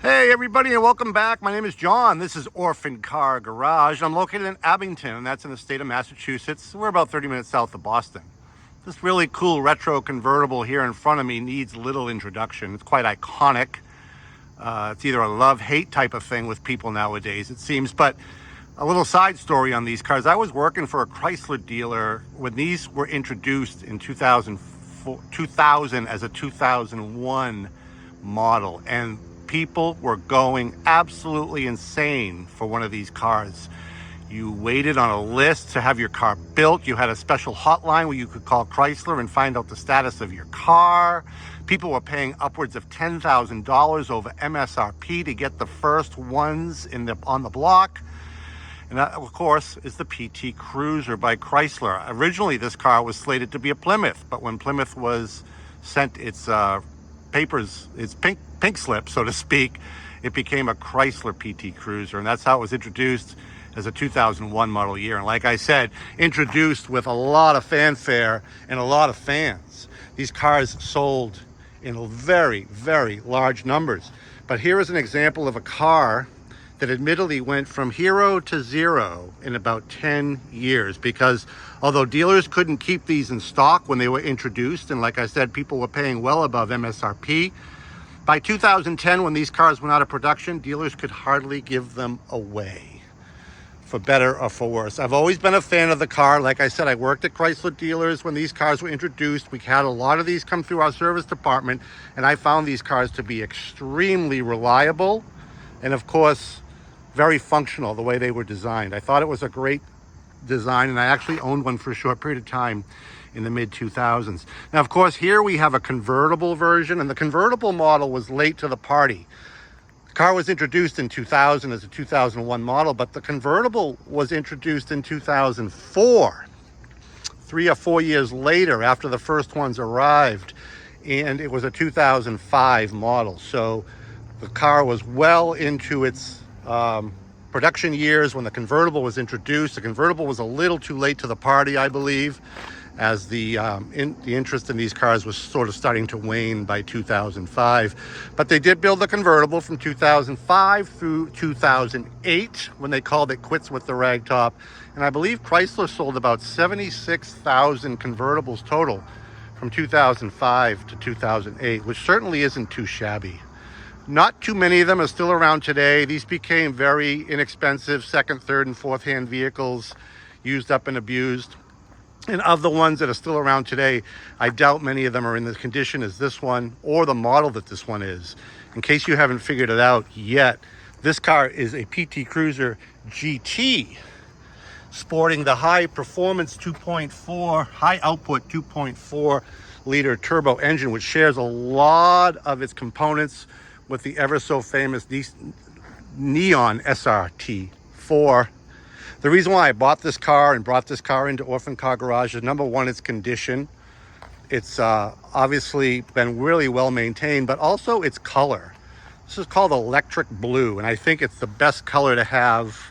Hey everybody, and welcome back. My name is John. This is Orphan Car Garage. I'm located in Abington, and that's in the state of Massachusetts. We're about 30 minutes south of Boston. This really cool retro convertible here in front of me needs little introduction. It's quite iconic. It's either a love-hate type of thing with people nowadays, it seems. But a little side story on these cars. I was working for a Chrysler dealer when these were introduced in 2000 as a 2001 model, and people were going absolutely insane for one of these cars. You waited on a list to have your car built. You had a special hotline where you could call Chrysler and find out the status of your car. People were paying upwards of $10,000 over MSRP to get the first ones on the block. And that, of course, is the PT Cruiser by Chrysler. Originally, this car was slated to be a Plymouth, but when Plymouth was sent its papers, its pink slip, so to speak, it became a Chrysler PT Cruiser, and that's how it was introduced as a 2001 model year. And like I said, introduced with a lot of fanfare and a lot of fans. These cars sold in very, very large numbers. But here is an example of a car that admittedly went from hero to zero in about 10 years, because although dealers couldn't keep these in stock when they were introduced, and like I said, people were paying well above MSRP, by 2010, when these cars went out of production, dealers could hardly give them away, for better or for worse. I've always been a fan of the car. Like I said, I worked at Chrysler dealers when these cars were introduced. We had a lot of these come through our service department, and I found these cars to be extremely reliable and, of course, very functional the way they were designed. I thought it was a great design, and I actually owned one for a short period of time in the mid-2000s. Now, of course, here we have a convertible version, and the convertible model was late to the party. The car was introduced in 2000 as a 2001 model, but the convertible was introduced in 2004, 3 or 4 years later after the first ones arrived, and it was a 2005 model. So the car was well into its production years when the convertible was introduced. The convertible was a little too late to the party, I believe, as the interest in these cars was sort of starting to wane by 2005. But they did build the convertible from 2005 through 2008 when they called it quits with the ragtop. And I believe Chrysler sold about 76,000 convertibles total from 2005 to 2008, which certainly isn't too shabby. Not too many of them are still around today. These became very inexpensive second, third, and fourth hand vehicles, used up and abused. And of the ones that are still around today, I doubt many of them are in the condition as this one or the model that this one is. In case you haven't figured it out yet, this car is a PT Cruiser GT, sporting the high performance 2.4, high output 2.4 liter turbo engine, which shares a lot of its components with the ever so famous Neon SRT4. The reason why I bought this car and brought this car into Orphan Car Garage is, number one, its condition. It's obviously been really well maintained, but also its color. This is called electric blue, and I think it's the best color to have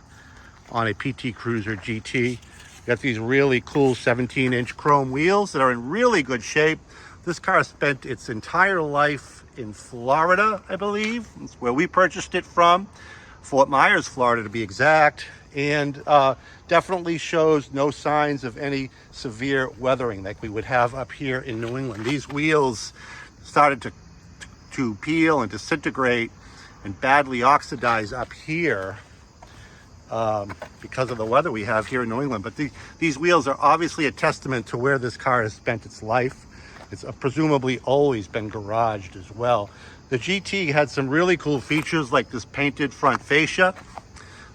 on a PT Cruiser GT. You got these really cool 17-inch chrome wheels that are in really good shape. This car spent its entire life in Florida, I believe. It's where we purchased it from, Fort Myers, Florida to be exact, and definitely shows no signs of any severe weathering like we would have up here in New England. These wheels started to peel and disintegrate and badly oxidize up here because of the weather we have here in New England. But these wheels are obviously a testament to where this car has spent its life. It's presumably always been garaged as well. The GT had some really cool features like this painted front fascia.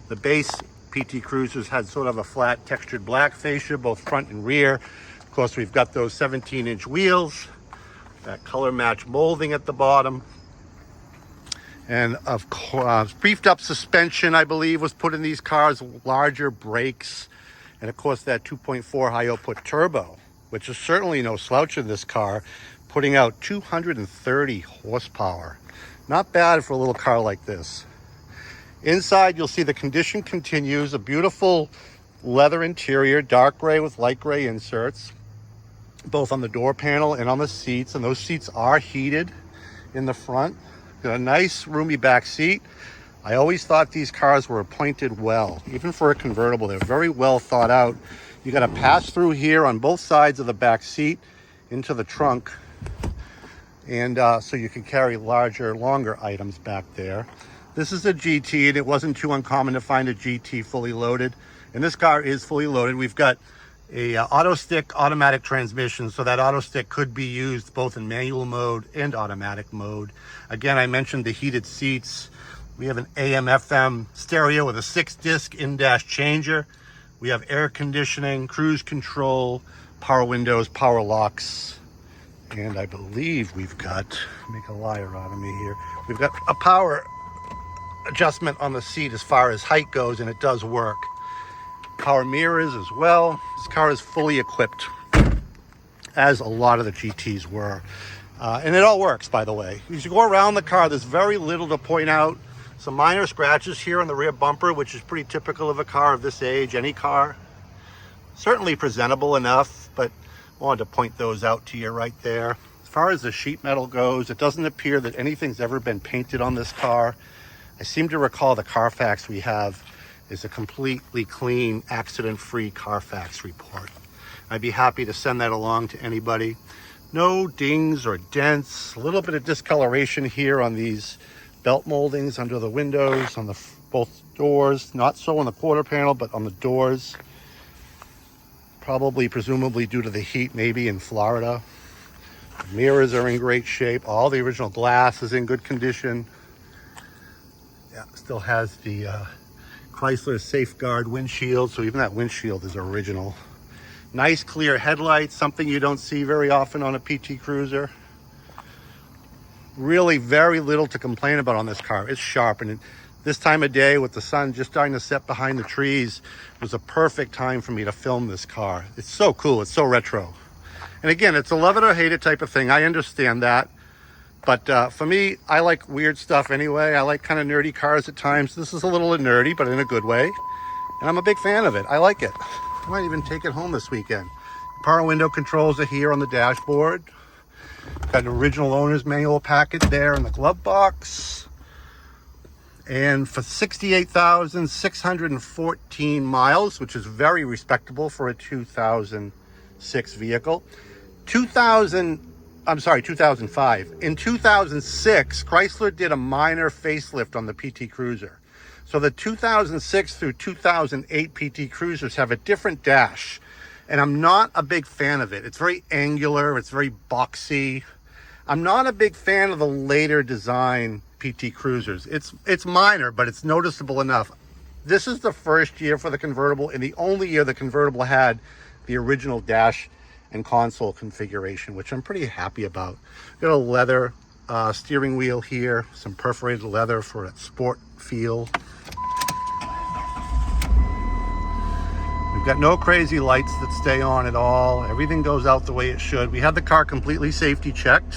The base PT Cruisers had sort of a flat textured black fascia, both front and rear. Of course, we've got those 17-inch wheels, that color match molding at the bottom. And of course, beefed up suspension, I believe, was put in these cars, larger brakes, and of course that 2.4 high output turbo, which is certainly no slouch in this car, putting out 230 horsepower. Not bad for a little car like this. Inside, you'll see the condition continues, a beautiful leather interior, dark gray with light gray inserts, both on the door panel and on the seats, and those seats are heated in the front. Got a nice roomy back seat. I always thought these cars were appointed well, even for a convertible. They're very well thought out. You got to pass through here on both sides of the back seat into the trunk, and so you can carry larger, longer items back there. This is a GT, and it wasn't too uncommon to find a GT fully loaded, and this car is fully loaded. We've got a auto stick automatic transmission, so that auto stick could be used both in manual mode and automatic mode. Again, I mentioned the heated seats. We have an AM FM stereo with a 6-disc in-dash changer. We have air conditioning, cruise control, power windows, power locks, and I believe we've got, make a liar out of me here, we've got a power adjustment on the seat as far as height goes, and it does work. Power mirrors as well. This car is fully equipped, as a lot of the GTs were. And it all works, by the way. As you go around the car, there's very little to point out. Some minor scratches here on the rear bumper, which is pretty typical of a car of this age, any car. Certainly presentable enough, but I wanted to point those out to you right there. As far as the sheet metal goes, it doesn't appear that anything's ever been painted on this car. I seem to recall the Carfax we have is a completely clean, accident-free Carfax report. I'd be happy to send that along to anybody. No dings or dents, a little bit of discoloration here on these belt moldings under the windows, on the both doors, not so on the quarter panel, but on the doors. Probably, presumably due to the heat, maybe in Florida. Mirrors are in great shape. All the original glass is in good condition. Yeah, still has the Chrysler Safeguard windshield, so even that windshield is original. Nice clear headlights, something you don't see very often on a PT Cruiser. Really very little to complain about on this car. It's sharp, and this time of day with the sun just starting to set behind the trees was a perfect time for me to film this car. It's so cool, it's so retro. And again, it's a love it or hate it type of thing. I understand that. But for me, I like weird stuff anyway. I like kind of nerdy cars at times. This is a little nerdy, but in a good way. And I'm a big fan of it. I like it. I might even take it home this weekend. Power window controls are here on the dashboard. Got an original owner's manual packet there in the glove box. And for 68,614 miles, which is very respectable for a 2006 vehicle. 2005. In 2006, Chrysler did a minor facelift on the PT Cruiser. So the 2006 through 2008 PT Cruisers have a different dash, and I'm not a big fan of it. It's very angular, it's very boxy. I'm not a big fan of the later design PT Cruisers. It's minor, but it's noticeable enough. This is the first year for the convertible, and the only year the convertible had the original dash and console configuration, which I'm pretty happy about. Got a leather steering wheel here, some perforated leather for a sport feel. We've got no crazy lights that stay on at all. Everything goes out the way it should. We had the car completely safety checked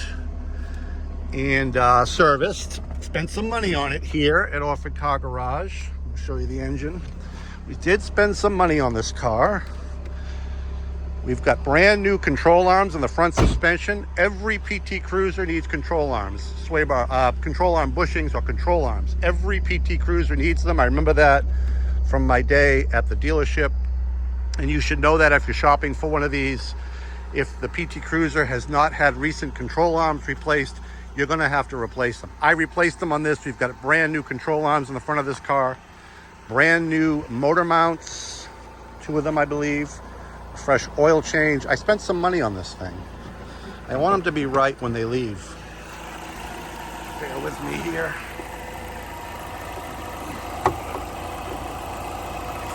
and serviced. Spent some money on it here at Orford Car Garage. I'll show you the engine. We did spend some money on this car. We've got brand new control arms on the front suspension. Every PT Cruiser needs control arms, sway bar, control arm bushings or control arms. Every PT Cruiser needs them. I remember that from my day at the dealership. And you should know that if you're shopping for one of these, if the PT Cruiser has not had recent control arms replaced, you're gonna have to replace them. I replaced them on this. We've got brand new control arms in the front of this car. Brand new motor mounts, 2 of them, I believe. Fresh oil change. I spent some money on this thing. I want them to be right when they leave. Bear with me here.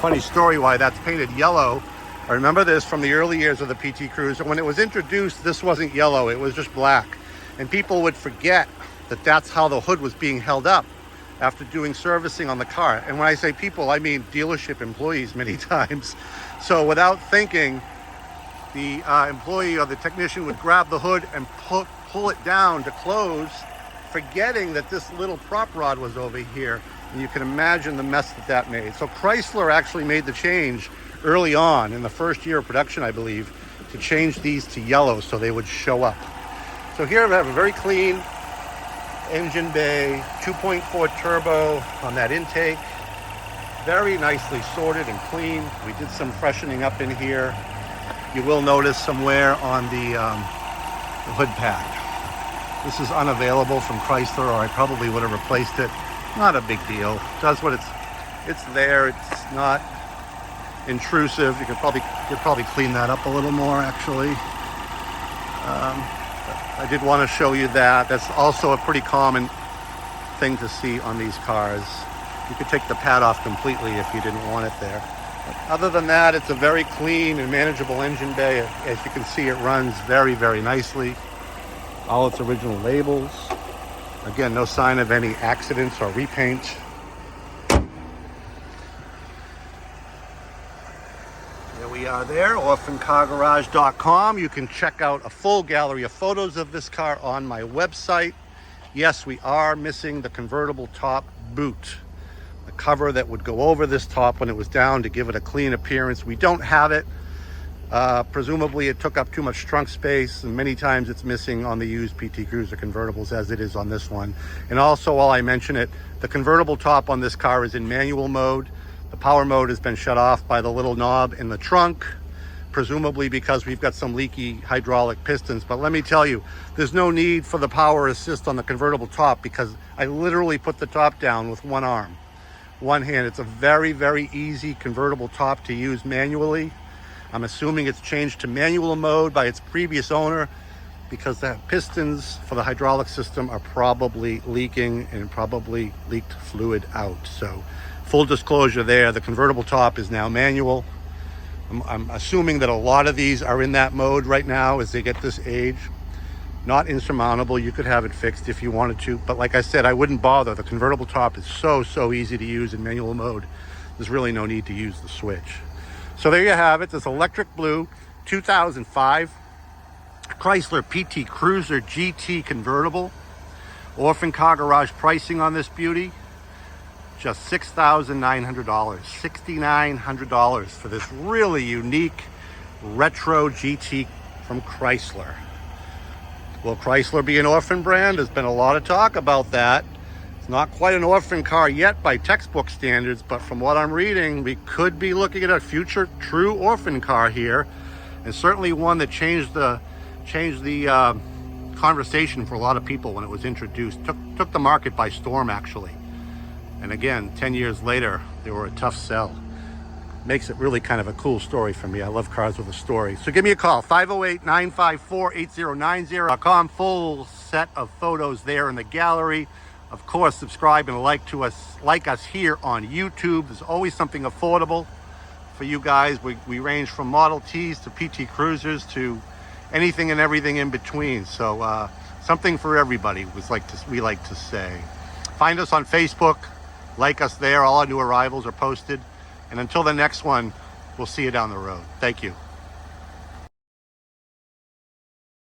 Funny story why that's painted yellow. I remember this from the early years of the PT Cruiser. When it was introduced, this wasn't yellow, it was just black. And people would forget that that's how the hood was being held up after doing servicing on the car. And when I say people, I mean dealership employees many times. So without thinking, the employee or the technician would grab the hood and pull it down to close, forgetting that this little prop rod was over here. And you can imagine the mess that made. So Chrysler actually made the change early on in the first year of production, I believe, to change these to yellow so they would show up. So here we have a very clean engine bay, 2.4 turbo on that intake. Very nicely sorted and clean. We did some freshening up in here. You will notice some wear on the hood pad. This is unavailable from Chrysler, or I probably would have replaced it. Not a big deal. It does what it's there. It's not intrusive. You could probably clean that up a little more, actually. I did want to show you that. That's also a pretty common thing to see on these cars. You could take the pad off completely if you didn't want it there. But other than that, it's a very clean and manageable engine bay. As you can see, it runs very, very nicely. All its original labels. Again, no sign of any accidents or repaint. There we are there, orphancargarage.com. You can check out a full gallery of photos of this car on my website. Yes, we are missing the convertible top boot. The cover that would go over this top when it was down to give it a clean appearance. We don't have it. Presumably it took up too much trunk space, and many times it's missing on the used PT Cruiser convertibles, as it is on this one. And also, while I mention it, the convertible top on this car is in manual mode. The power mode has been shut off by the little knob in the trunk, presumably because we've got some leaky hydraulic pistons. But let me tell you, there's no need for the power assist on the convertible top, because I literally put the top down with one arm, one hand. It's a very, very easy convertible top to use manually. I'm assuming it's changed to manual mode by its previous owner, because the pistons for the hydraulic system are probably leaking and probably leaked fluid out. So full disclosure there, the convertible top is now manual. I'm assuming that a lot of these are in that mode right now as they get this age. Not insurmountable. You could have it fixed if you wanted to, but like I said, I wouldn't bother. The convertible top is so easy to use in manual mode. There's really no need to use the switch. So there you have it. This electric blue 2005 Chrysler PT Cruiser GT convertible. Orphan Car Garage pricing on this beauty, just $6,900. $6,900 for this really unique retro GT from Chrysler. Will Chrysler be an orphan brand? There's been a lot of talk about that. It's not quite an orphan car yet by textbook standards, but from what I'm reading, we could be looking at a future true orphan car here, and certainly one that changed the conversation for a lot of people when it was introduced. Took the market by storm, actually. And again, 10 years later, they were a tough sell. Makes it really kind of a cool story for me. I love cars with a story. So give me a call, 508-954-8090.com. Full set of photos there in the gallery. Of course, subscribe and like us here on YouTube. There's always something affordable for you guys. We range from Model Ts to PT Cruisers to anything and everything in between. So something for everybody, we like to say. Find us on Facebook. Like us there. All our new arrivals are posted. And until the next one, we'll see you down the road. Thank you.